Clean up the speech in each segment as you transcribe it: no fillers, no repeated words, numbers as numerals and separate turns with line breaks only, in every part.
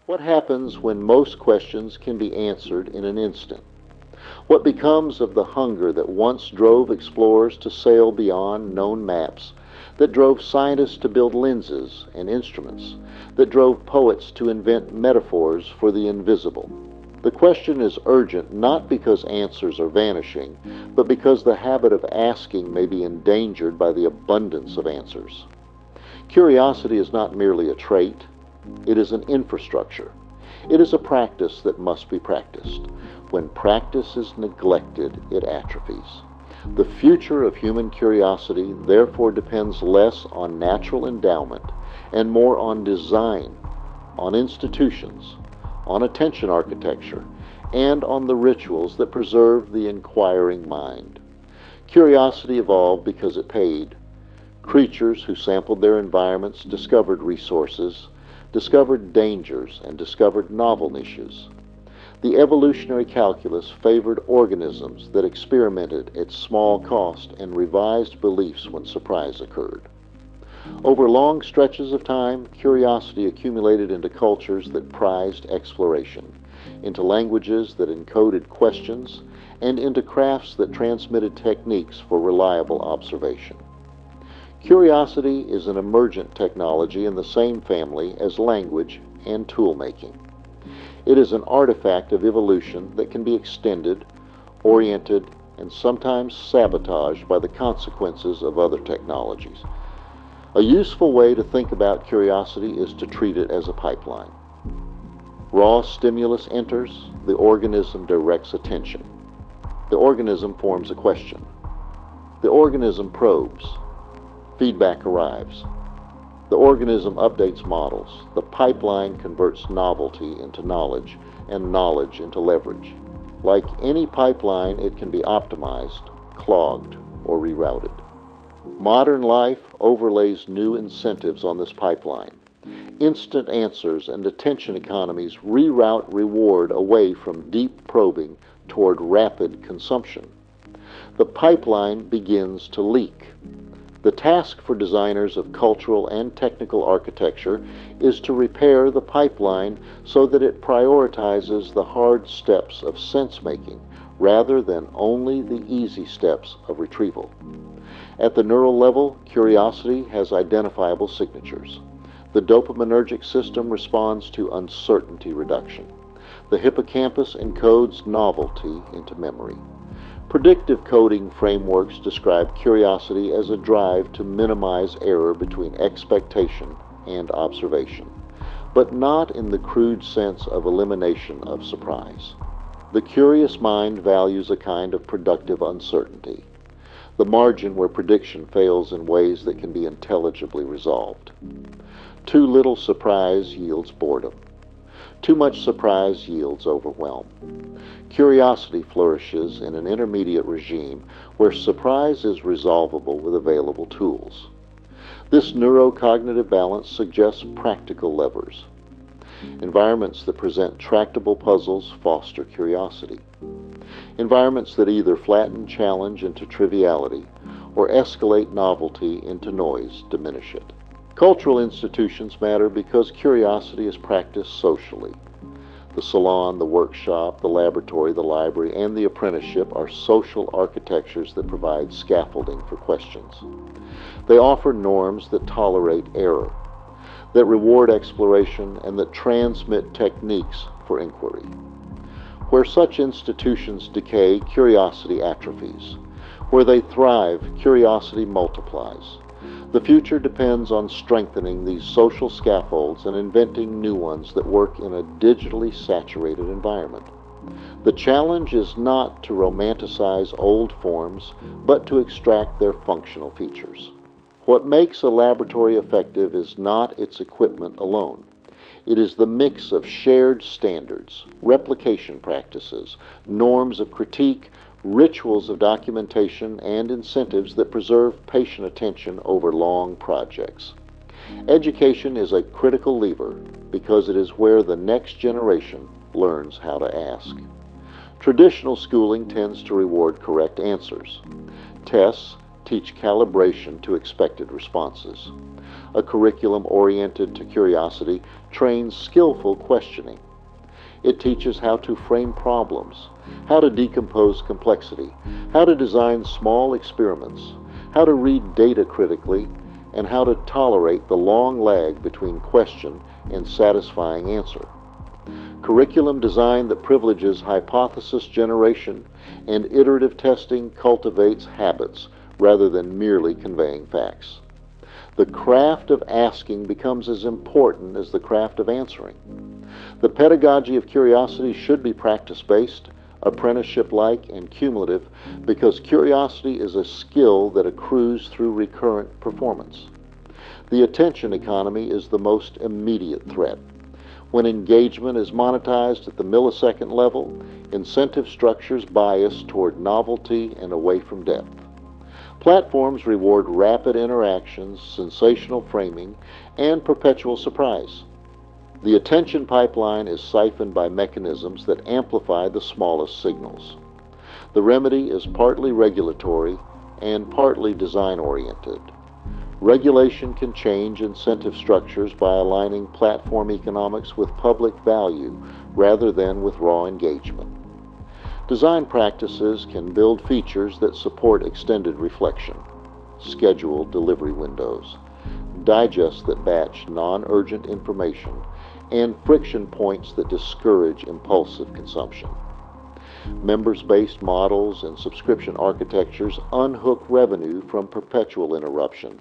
What happens when most questions can be answered in an instant? What becomes of the hunger that once drove explorers to sail beyond known maps, that drove scientists to build lenses and instruments, that drove poets to invent metaphors for the invisible? The question is urgent not because answers are vanishing, but because the habit of asking may be endangered by the abundance of answers. Curiosity is not merely a trait, it is an infrastructure. It is a practice that must be practiced. When practice is neglected, it atrophies. The future of human curiosity therefore depends less on natural endowment and more on design, on institutions, on attention architecture, and on the rituals that preserve the inquiring mind. Curiosity evolved because it paid. Creatures who sampled their environments discovered resources, discovered dangers, and discovered novel niches. The evolutionary calculus favored organisms that experimented at small cost and revised beliefs when surprise occurred. Over long stretches of time, curiosity accumulated into cultures that prized exploration, into languages that encoded questions, and into crafts that transmitted techniques for reliable observation. Curiosity is an emergent technology in the same family as language and tool making. It is an artifact of evolution that can be extended, oriented, and sometimes sabotaged by the consequences of other technologies. A useful way to think about curiosity is to treat it as a pipeline. Raw stimulus enters, the organism directs attention. The organism forms a question. The organism probes. Feedback arrives. The organism updates models. The pipeline converts novelty into knowledge and knowledge into leverage. Like any pipeline, it can be optimized, clogged, or rerouted. Modern life overlays new incentives on this pipeline. Instant answers and attention economies reroute reward away from deep probing toward rapid consumption. The pipeline begins to leak. The task for designers of cultural and technical architecture is to repair the pipeline so that it prioritizes the hard steps of sense-making rather than only the easy steps of retrieval. At the neural level, curiosity has identifiable signatures. The dopaminergic system responds to uncertainty reduction. The hippocampus encodes novelty into memory. Predictive coding frameworks describe curiosity as a drive to minimize error between expectation and observation, but not in the crude sense of elimination of surprise. The curious mind values a kind of productive uncertainty, the margin where prediction fails in ways that can be intelligibly resolved. Too little surprise yields boredom. Too much surprise yields overwhelm. Curiosity flourishes in an intermediate regime where surprise is resolvable with available tools. This neurocognitive balance suggests practical levers. Environments that present tractable puzzles foster curiosity. Environments that either flatten challenge into triviality or escalate novelty into noise diminish it. Cultural institutions matter because curiosity is practiced socially. The salon, the workshop, the laboratory, the library, and the apprenticeship are social architectures that provide scaffolding for questions. They offer norms that tolerate error, that reward exploration, and that transmit techniques for inquiry. Where such institutions decay, curiosity atrophies. Where they thrive, curiosity multiplies. The future depends on strengthening these social scaffolds and inventing new ones that work in a digitally saturated environment. The challenge is not to romanticize old forms, but to extract their functional features. What makes a laboratory effective is not its equipment alone. It is the mix of shared standards, replication practices, norms of critique, rituals of documentation, and incentives that preserve patient attention over long projects. Education is a critical lever because it is where the next generation learns how to ask. Traditional schooling tends to reward correct answers. Tests, teach calibration to expected responses. A curriculum oriented to curiosity trains skillful questioning. It teaches how to frame problems, how to decompose complexity, how to design small experiments, how to read data critically, and how to tolerate the long lag between question and satisfying answer. Curriculum design that privileges hypothesis generation and iterative testing cultivates habits rather than merely conveying facts. The craft of asking becomes as important as the craft of answering. The pedagogy of curiosity should be practice-based, apprenticeship-like, and cumulative because curiosity is a skill that accrues through recurrent performance. The attention economy is the most immediate threat. When engagement is monetized at the millisecond level, incentive structures bias toward novelty and away from depth. Platforms reward rapid interactions, sensational framing, and perpetual surprise. The attention pipeline is siphoned by mechanisms that amplify the smallest signals. The remedy is partly regulatory and partly design-oriented. Regulation can change incentive structures by aligning platform economics with public value rather than with raw engagement. Design practices can build features that support extended reflection, scheduled delivery windows, digests that batch non-urgent information, and friction points that discourage impulsive consumption. Members-based models and subscription architectures unhook revenue from perpetual interruption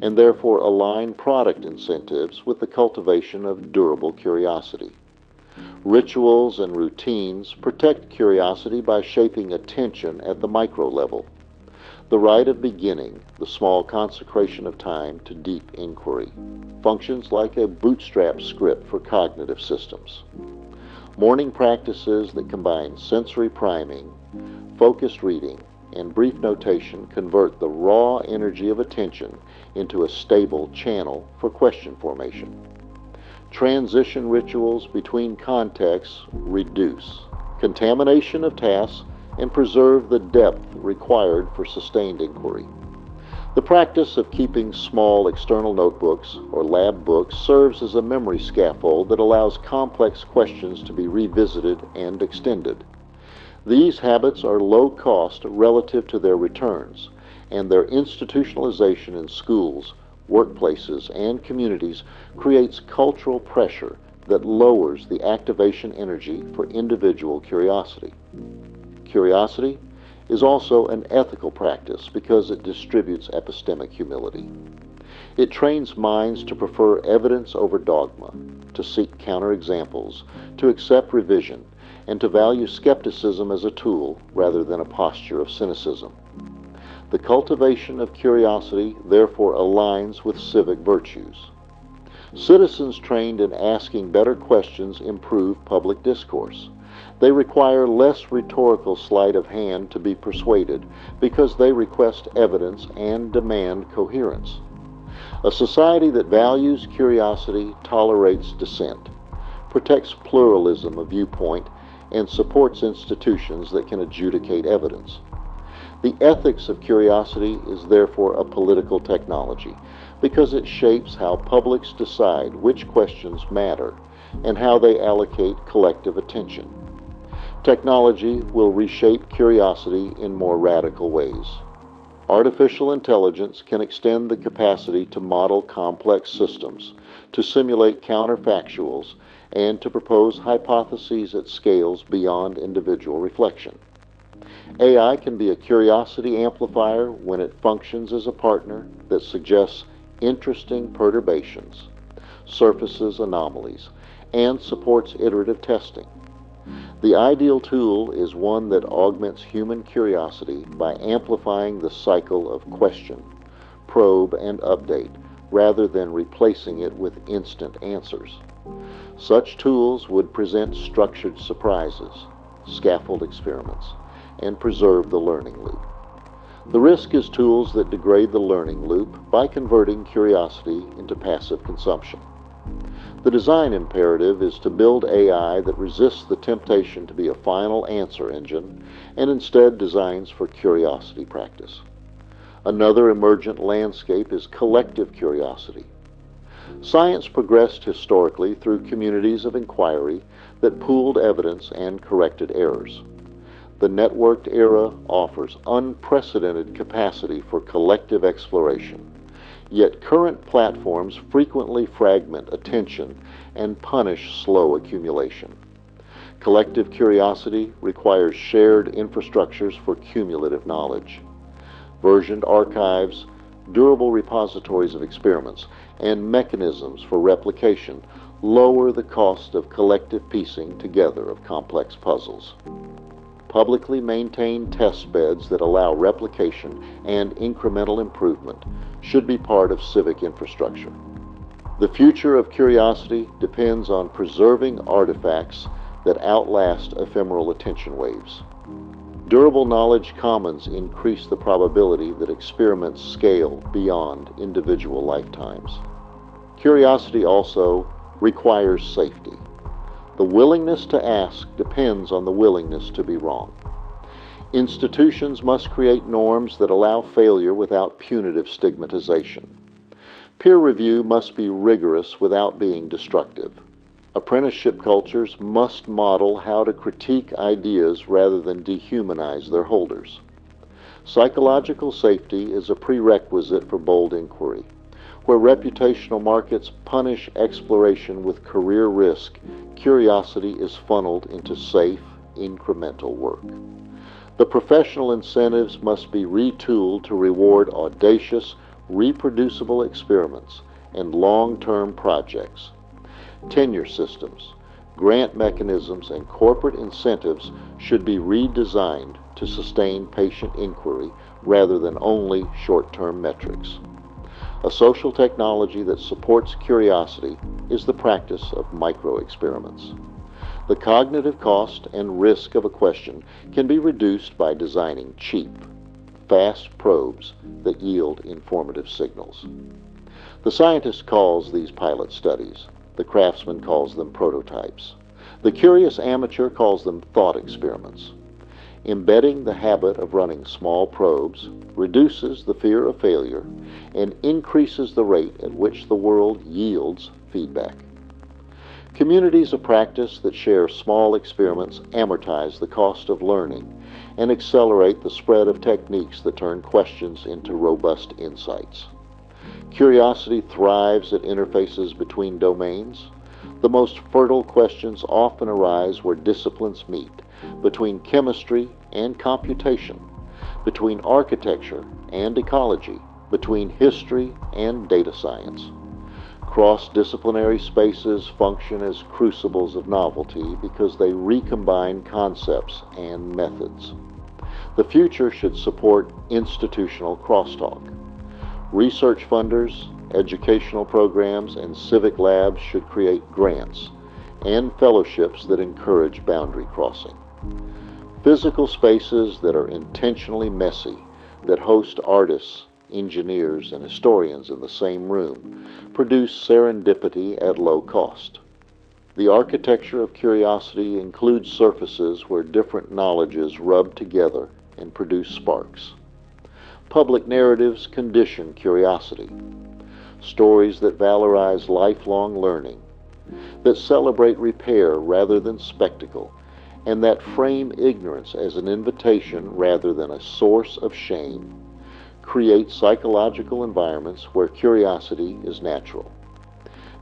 and therefore align product incentives with the cultivation of durable curiosity. Rituals and routines protect curiosity by shaping attention at the micro level. The rite of beginning, the small consecration of time to deep inquiry, functions like a bootstrap script for cognitive systems. Morning practices that combine sensory priming, focused reading, and brief notation convert the raw energy of attention into a stable channel for question formation. Transition rituals between contexts reduce contamination of tasks and preserve the depth required for sustained inquiry. The practice of keeping small external notebooks or lab books serves as a memory scaffold that allows complex questions to be revisited and extended. These habits are low cost relative to their returns, and their institutionalization in schools, workplaces, and communities creates cultural pressure that lowers the activation energy for individual curiosity. Curiosity is also an ethical practice because it distributes epistemic humility. It trains minds to prefer evidence over dogma, to seek counterexamples, to accept revision, and to value skepticism as a tool rather than a posture of cynicism. The cultivation of curiosity therefore aligns with civic virtues. Citizens trained in asking better questions improve public discourse. They require less rhetorical sleight of hand to be persuaded because they request evidence and demand coherence. A society that values curiosity tolerates dissent, protects pluralism of viewpoint, and supports institutions that can adjudicate evidence. The ethics of curiosity is therefore a political technology because it shapes how publics decide which questions matter and how they allocate collective attention. Technology will reshape curiosity in more radical ways. Artificial intelligence can extend the capacity to model complex systems, to simulate counterfactuals, and to propose hypotheses at scales beyond individual reflection. AI can be a curiosity amplifier when it functions as a partner that suggests interesting perturbations, surfaces anomalies, and supports iterative testing. The ideal tool is one that augments human curiosity by amplifying the cycle of question, probe, and update, rather than replacing it with instant answers. Such tools would present structured surprises, scaffold experiments, and preserve the learning loop. The risk is tools that degrade the learning loop by converting curiosity into passive consumption. The design imperative is to build AI that resists the temptation to be a final answer engine and instead designs for curiosity practice. Another emergent landscape is collective curiosity. Science progressed historically through communities of inquiry that pooled evidence and corrected errors. The networked era offers unprecedented capacity for collective exploration, yet current platforms frequently fragment attention and punish slow accumulation. Collective curiosity requires shared infrastructures for cumulative knowledge. Versioned archives, durable repositories of experiments, and mechanisms for replication lower the cost of collective piecing together of complex puzzles. Publicly maintained test beds that allow replication and incremental improvement should be part of civic infrastructure. The future of curiosity depends on preserving artifacts that outlast ephemeral attention waves. Durable knowledge commons increase the probability that experiments scale beyond individual lifetimes. Curiosity also requires safety. The willingness to ask depends on the willingness to be wrong. Institutions must create norms that allow failure without punitive stigmatization. Peer review must be rigorous without being destructive. Apprenticeship cultures must model how to critique ideas rather than dehumanize their holders. Psychological safety is a prerequisite for bold inquiry. Where reputational markets punish exploration with career risk, curiosity is funneled into safe, incremental work. The professional incentives must be retooled to reward audacious, reproducible experiments and long-term projects. Tenure systems, grant mechanisms, and corporate incentives should be redesigned to sustain patient inquiry rather than only short-term metrics. A social technology that supports curiosity is the practice of micro-experiments. The cognitive cost and risk of a question can be reduced by designing cheap, fast probes that yield informative signals. The scientist calls these pilot studies. The craftsman calls them prototypes. The curious amateur calls them thought experiments. Embedding the habit of running small probes reduces the fear of failure and increases the rate at which the world yields feedback. Communities of practice that share small experiments amortize the cost of learning and accelerate the spread of techniques that turn questions into robust insights. Curiosity thrives at interfaces between domains. The most fertile questions often arise where disciplines meet, between chemistry and computation, between architecture and ecology, between history and data science. Cross-disciplinary spaces function as crucibles of novelty because they recombine concepts and methods. The future should support institutional crosstalk. Research funders, educational programs, and civic labs should create grants and fellowships that encourage boundary crossing. Physical spaces that are intentionally messy, that host artists, engineers, and historians in the same room, produce serendipity at low cost. The architecture of curiosity includes surfaces where different knowledges rub together and produce sparks. Public narratives condition curiosity. Stories that valorize lifelong learning, that celebrate repair rather than spectacle, and that frame ignorance as an invitation rather than a source of shame, create psychological environments where curiosity is natural.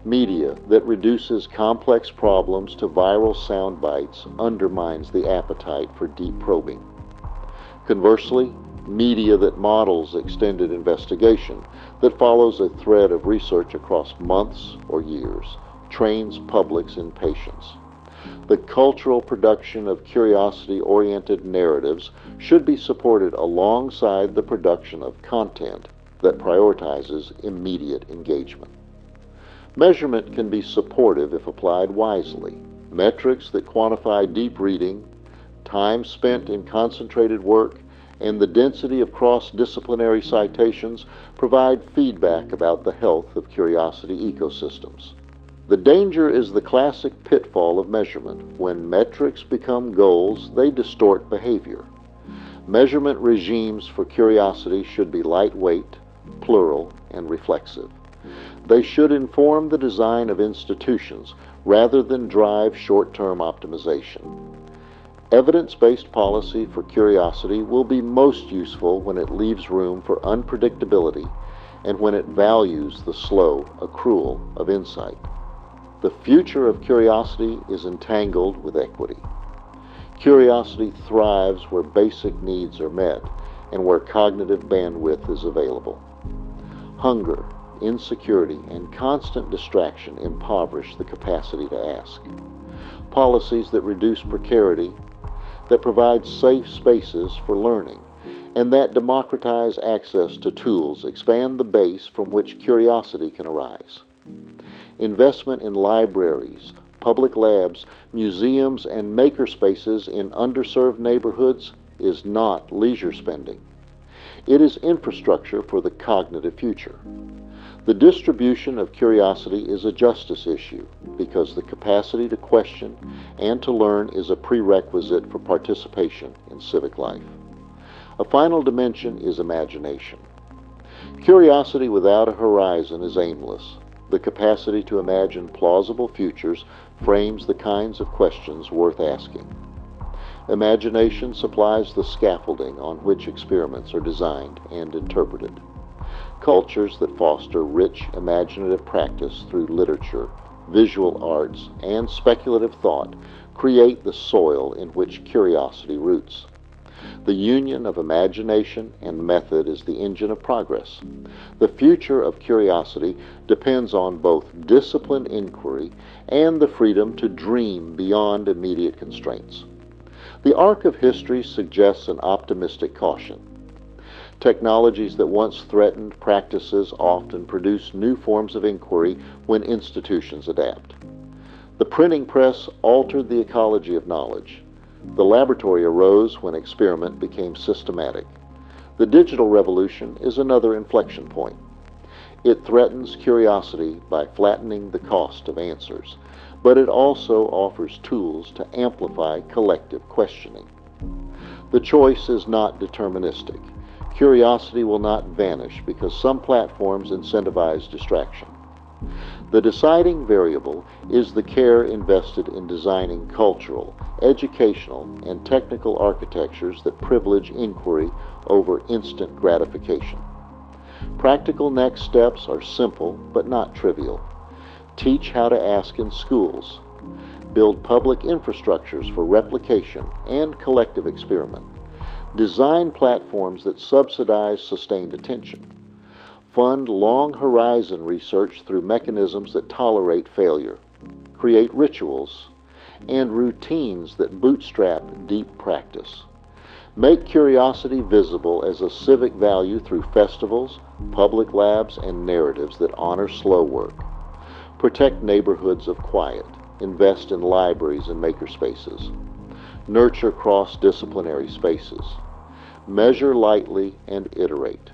Media that reduces complex problems to viral sound bites undermines the appetite for deep probing. Conversely, media that models extended investigation, that follows a thread of research across months or years, trains publics in patience. The cultural production of curiosity-oriented narratives should be supported alongside the production of content that prioritizes immediate engagement. Measurement can be supportive if applied wisely. Metrics that quantify deep reading, time spent in concentrated work, and the density of cross-disciplinary citations provide feedback about the health of curiosity ecosystems. The danger is the classic pitfall of measurement. When metrics become goals, they distort behavior. Measurement regimes for curiosity should be lightweight, plural, and reflexive. They should inform the design of institutions rather than drive short-term optimization. Evidence-based policy for curiosity will be most useful when it leaves room for unpredictability and when it values the slow accrual of insight. The future of curiosity is entangled with equity. Curiosity thrives where basic needs are met and where cognitive bandwidth is available. Hunger, insecurity, and constant distraction impoverish the capacity to ask. Policies that reduce precarity, that provide safe spaces for learning, and that democratize access to tools expand the base from which curiosity can arise. Investment in libraries, public labs, museums, and makerspaces in underserved neighborhoods is not leisure spending. It is infrastructure for the cognitive future. The distribution of curiosity is a justice issue because the capacity to question and to learn is a prerequisite for participation in civic life. A final dimension is imagination. Curiosity without a horizon is aimless. The capacity to imagine plausible futures frames the kinds of questions worth asking. Imagination supplies the scaffolding on which experiments are designed and interpreted. Cultures that foster rich imaginative practice through literature, visual arts, and speculative thought create the soil in which curiosity roots. The union of imagination and method is the engine of progress. The future of curiosity depends on both disciplined inquiry and the freedom to dream beyond immediate constraints. The arc of history suggests an optimistic caution. Technologies that once threatened practices often produce new forms of inquiry when institutions adapt. The printing press altered the ecology of knowledge. The laboratory arose when experiment became systematic. The digital revolution is another inflection point. It threatens curiosity by flattening the cost of answers, but it also offers tools to amplify collective questioning. The choice is not deterministic. Curiosity will not vanish because some platforms incentivize distraction. The deciding variable is the care invested in designing cultural, educational, and technical architectures that privilege inquiry over instant gratification. Practical next steps are simple but not trivial. Teach how to ask in schools. Build public infrastructures for replication and collective experiment. Design platforms that subsidize sustained attention. Fund long horizon research through mechanisms that tolerate failure. Create rituals and routines that bootstrap deep practice. Make curiosity visible as a civic value through festivals, public labs, and narratives that honor slow work. Protect neighborhoods of quiet. Invest in libraries and makerspaces. Nurture cross-disciplinary spaces. Measure lightly and iterate.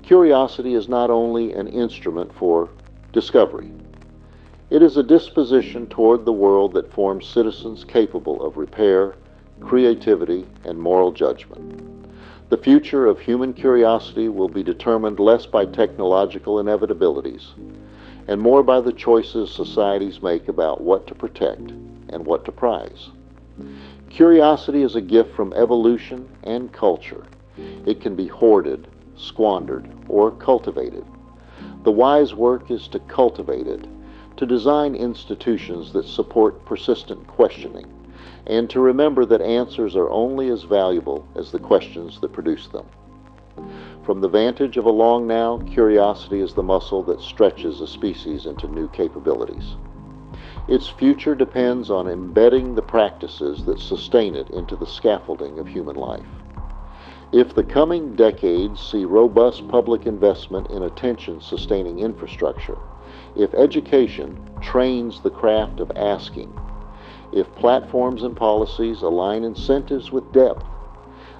Curiosity is not only an instrument for discovery. It is a disposition toward the world that forms citizens capable of repair, creativity, and moral judgment. The future of human curiosity will be determined less by technological inevitabilities and more by the choices societies make about what to protect and what to prize. Curiosity is a gift from evolution and culture. It can be hoarded, squandered, or cultivated. The wise work is to cultivate it, to design institutions that support persistent questioning, and to remember that answers are only as valuable as the questions that produce them. From the vantage of a long now, curiosity is the muscle that stretches a species into new capabilities. Its future depends on embedding the practices that sustain it into the scaffolding of human life. If the coming decades see robust public investment in attention-sustaining infrastructure, if education trains the craft of asking, if platforms and policies align incentives with depth,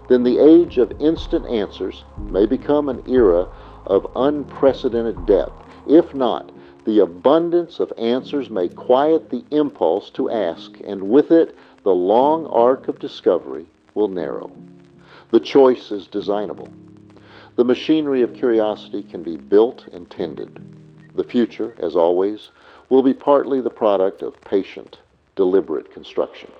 then the age of instant answers may become an era of unprecedented depth. If not, the abundance of answers may quiet the impulse to ask, and with it, the long arc of discovery will narrow. The choice is designable. The machinery of curiosity can be built and tended. The future, as always, will be partly the product of patient, deliberate construction.